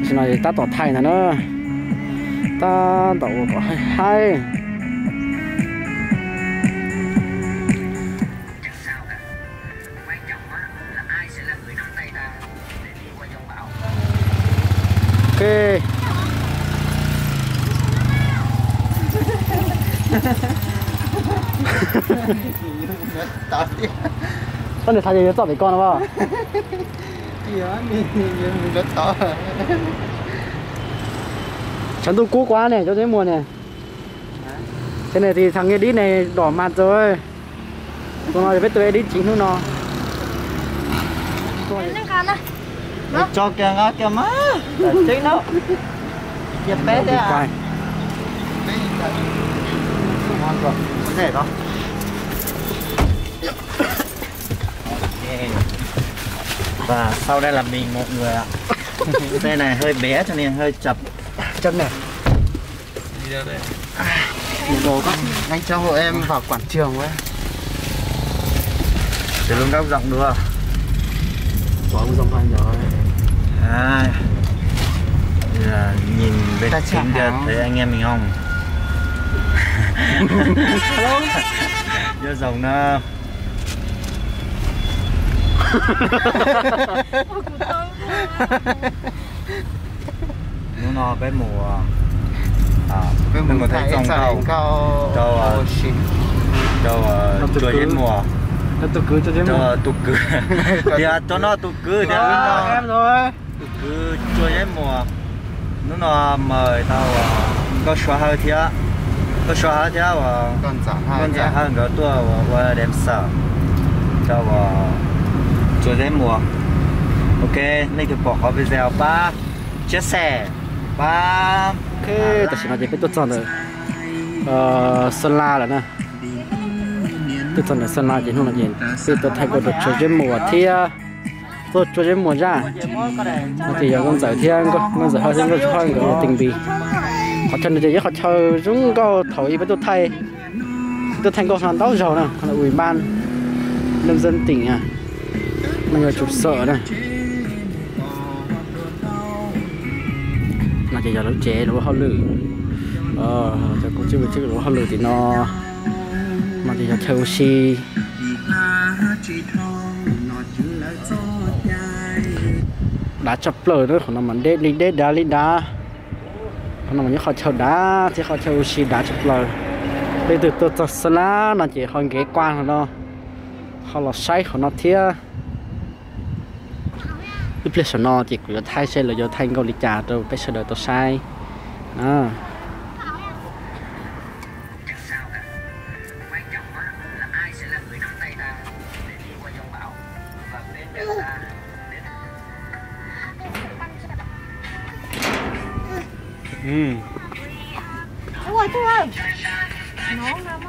chỉ nói ta tỏ thay nữa ta tỏ có hay ok. Con này thay gì cho để con đúng không? Chẳng tôi cũ quá này cho đến mùa này. Thế này thì thằng edit này đỏ mặt rồi. Tôi nói với tôi edit chính luôn nó. Cho kìa má. Chính đâu. Dẹp bé thế à? Ngon rồi. Có thể đó. Và sau đây là mình một người ạ. Xe này hơi bé cho nên hơi chập chân này. Đi đâu đây? Đồ các anh cho hộ em vào quảng trường với. Để luôn các giọng được. Có một dòng anh rồi. Là nhìn bên chính kia thấy anh em mình không? Hello. Vô dòng nó. Nó cái mùa Cái mùa thấy dòng câu cho chùa đến mùa nó tụ cứ cho đến mùa cho tụ cứ thì cho nó tụ cứ thì em rồi tụ cứ chùa đến mùa nó mời tao có xóa hơi thế có xóa hơi thế và con giả hơn đó tua và đem sợ cho chùa đến mùa. Ok, này thì bỏ có video ba chia sẻ ba. Ok, ta chỉ nói về cái tốt chọn rồi. Sơn La là nè. Tốt chọn là Sơn La chỉ không là gì. Từ từ thay của được chơi trên mùa thì tôi chơi trên mùa ra. Thì giờ con giải thiên con giải hơi trên con chơi cái tình bì. Họ chân thì họ chơi chúng có thổi với tôi thay. Tôi thành công hoàn tấu rồi nè, là ủy ban nhân dân tỉnh à. Mình là chụp sợ này. Mà chỉ giờ nó chế nó hao lử cho cũng chưa biết nó hao lử thì nó mà chỉ giờ theo si đá chập lời nữa còn nó mình đế đá còn nó mình nhớ họ theo đá thì họ theo si đá chập lời đây từ từ từ lá nó chỉ hơn cái quan của nó họ là say của nó thia cái place nó chỉ có thay xe là do thay câu lịch trả rồi bây giờ tôi sai Ôi thôi ơi nó lắm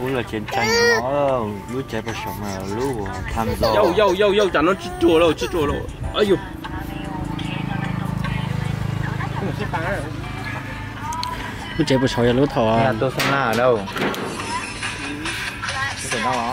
Ủa là chiến tranh nó lũ trẻ bao sống mà lũ tham gia yo chẳng nó chết rồi ơi呦lúc chế buổi sáng lúc thọ tôi xem là ở đâu tôi đâu đó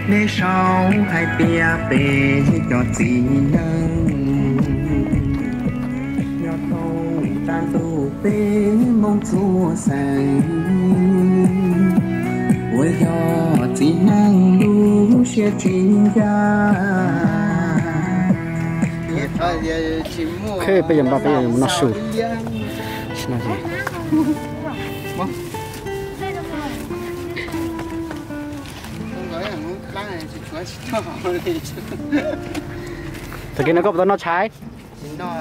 để sau hai bia bề cho chị nhân nhỏ thâu tan tu bê mong chúa sang ôi cho chị năng đủ sẽ chính ra ok bây giờ nó sụt xin gì thực nó có nó trái nó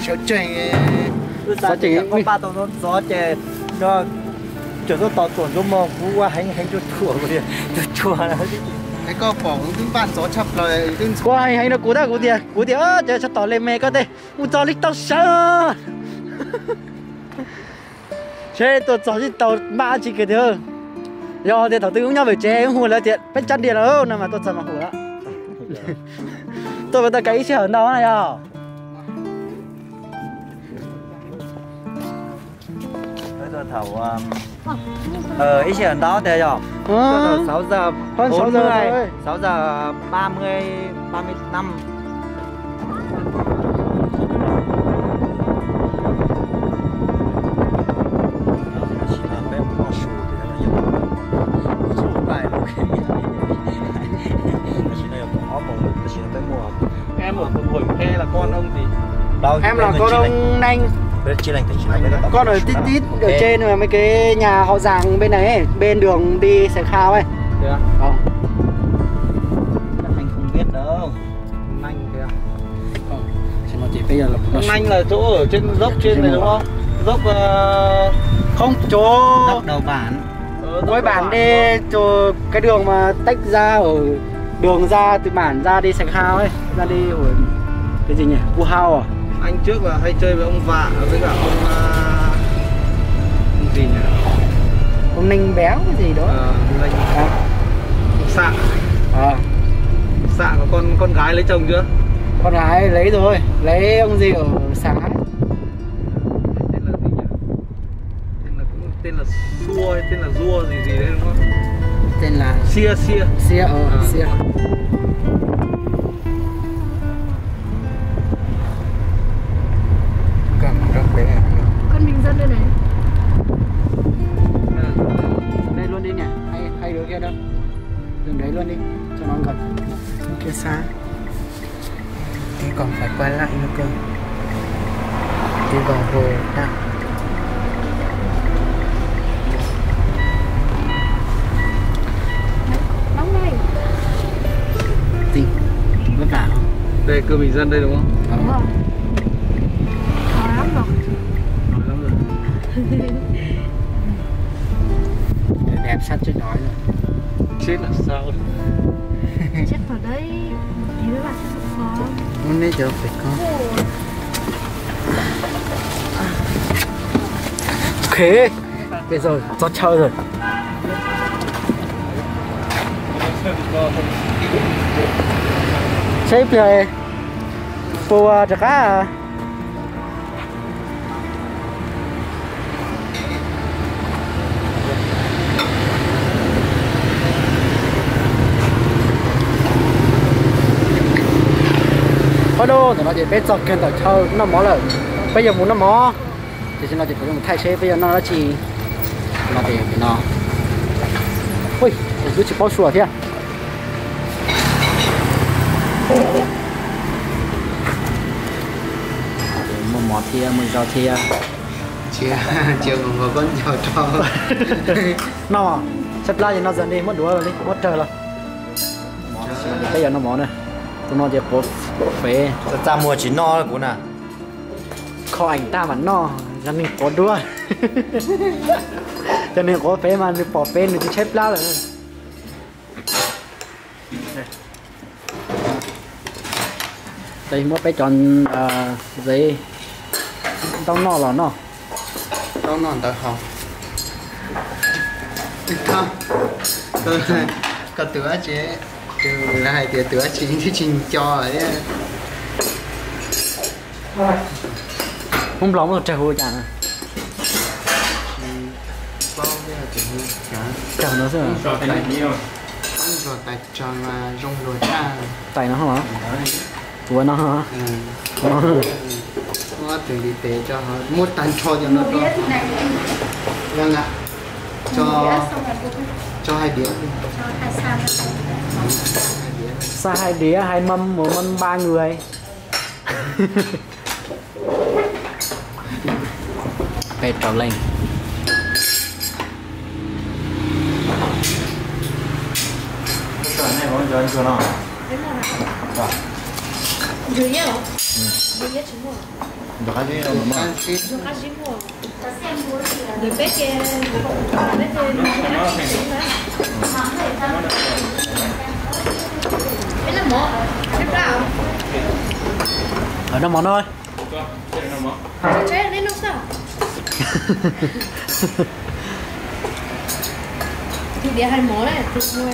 sợ chơi sao chỉ có ba tàu gió chè cho chỗ nó tàu chuẩn cho mông cú qua hành cho chùa rồi chùa là cái có phỏng đứng ban gió chập rồi đứng qua hay nó cú tiền chờ cho tàu lên mẹ có thể u cho lịch tao sợ chế tôi cho đi tàu ba chỉ cái thứ do thì thầu tư cũng nhau về chế hùa là chuyện bên chân điện ở nào mà tôi sợ mà hùa đó tôi bây giờ cái xe ở đó này à tôi thầu ít xe ở đó thế rồi 6 giờ hơn 6 giờ rồi 6 giờ 35 em ở một hồi khe là con ông gì em là con ông Nanh con ở tít tít ở trên mà mấy cái nhà họ giàng bên này ấy, bên đường đi Sài Khao ấy không anh không biết đâu Nanh kìa nhưng mà chỉ bây giờ là Nanh là chỗ ở trên dốc trên này đúng không dốc không chỗ dốc đầu bản cuối bản đi chỗ cái đường mà tách ra ở đường ra từ bản ra đi Sài Khao ấy ra đi ở cái gì nhỉ Cu Hao à anh trước là hay chơi với ông Vạ với cả ông gì nhỉ ông Ninh Béo cái gì đó Sạ Sạ có con gái lấy chồng chưa con gái lấy rồi lấy ông gì ở sáng tên là gì nhỉ tên là Xua hay tên là Rua gì đấy đúng không tên là Sia Sia Sia con mình dân đây này đây luôn đi nhỉ hay đứa kia đâu đường đấy luôn đi cho nó gần kia xa thì còn phải quay lại nữa cơ đi vào hồ ta đóng đây tình vất vả không đây cơ bình dân đây đúng không đúng rồi nói lắm rồi nói lắm rồi đẹp sắt trên nói rồi chết là sao chết vào đấy thì mới là sẽ khó muốn đi được phải không ok bây giờ cho chơi rồi xếp về bùa cho cá à có đâu thì nó chỉ biết chọn kênh tàu chơi nó mó rồi bây giờ muốn nó mó thì nó chỉ phải dùng thay chế bây giờ nó chỉ nó thì nó ui cứ chỉ bao sủa thế một mỏ thia một rau thia chưa còn có con trò trò nó sắp la thì nó dần đi mất đũa rồi đi mất trời rồi bây giờ nó mỏ này tụi nó chỉ bột phế ta mua chỉ no của nè kho ảnh ta mà no cho nên có đua cho nên có phế mà bỏ phế thì chết la rồi đây mất phải chọn giấy tao no là nó tao non tao học không có tứa chứ từ lại thì tứa chính thì trình cho ấy không lóng được trời hồi chả bao giờ thì chả nó rồi không rồi tại tròn mà rong rồi cha tay nó hả của nó hả nó từ đi tế cho họ một tàn cho nó to vâng ạ cho 2 đĩa xa 2 đĩa 2 mâm 1 mâm 3 người bệt trào lên cái này có giờ anh chưa nào dưới nhá dưới nhá chúng rồi được cái gì đâu mà dưới cá chín rồi dưới bếp kia bếp kia cái là mỏ bếp nào ở đâu món thôi chơi lên đâu sao thì để hai món này thịt luôn.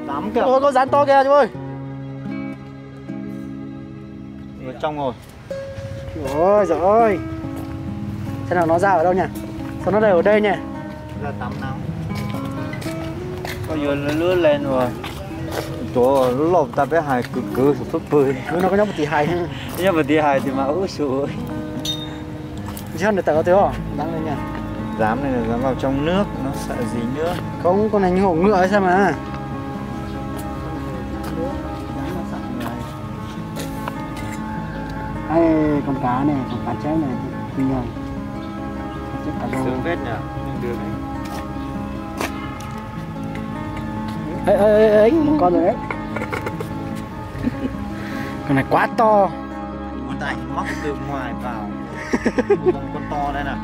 Tắm kìa. Ôi, có rán to kìa chú ơi. Ở trong rồi. Ôi giời ơi. Thế nào nó ra ở đâu nhỉ? Sao nó đều ở đây nhỉ? Ra tắm nắng. Có vừa lướt lên rồi. Chỗ lộp ta bé hài cứ phức bơi. Nó có nhóc một tí hay. Nhưng mà đi hài thì mà ứ sủi. Chứ không được tao có thế hả? Đăng lên nha. Dám này là dám vào trong nước, nó sợ gì nữa. Không, con này như hổ ngựa hay sao mà. Đây, con cá này, con cá chép này, quy nhờ. Chép cá rô. Sướng vết nhỉ, nhưng được đấy. Ê, một con rồi đấy. Con này quá to. Con tay móc từ ngoài vào. Con to đây nè.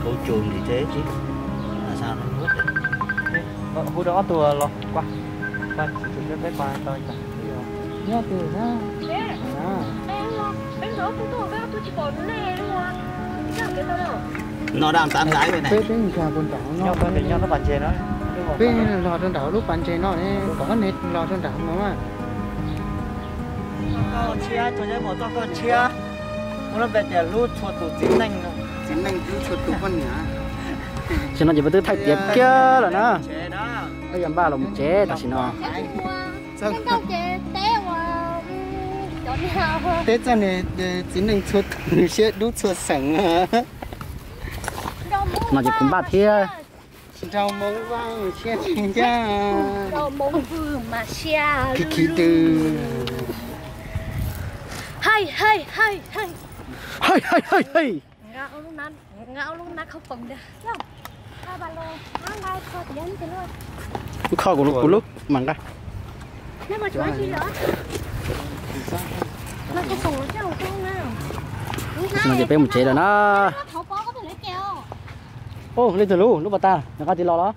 Câu trường thì thế chứ. Là sao nó nuốt đấy. Hồi đó tôi lo qua. Qua, chúng ta qua tôi chẳng. Nhớ từ ra. Em nói tôi chỉ có này luôn. Chẳng cái tao đâu. Nó đang tán gái bên này. Bên bên nhà con đảo nó. Nhau bên nhau nó bàn chè đó. Bên lò con đảo lúc bàn chè nó đấy, có nét lò con đảo nó mà. Con chia, cho nên một con chia. Nó về để lút chuột tủ chín nành rồi. Chính mình cứ chuột tụ con nhá. Cho nó chỉ phải tư thay tiếp kia là nó. Chế đó. Bây giờ ba là một chế ta chỉ nó. Em đâu chế té mà chỗ nào. Tết cho này chính mình chuột sẽ đút chuột sẵn. Nó chỉ cũng ba thia. Rau mông vang xe trên cha. Rau mông vừa mà xe. Kỳ từ. Hay. Hey. Ngạo lúc nát không cầm được. Không. Hai ba lô. Hai ba thôi thì đến thế luôn. Kho của lúc mặn cái. Nếu mà chú ăn gì nữa? Nó cái sùng nó không nào. Nó chỉ phải một chế là nó. Thấu có thể lấy keo. Ô, lên từ lúc bà ta, nó có tí lo đó.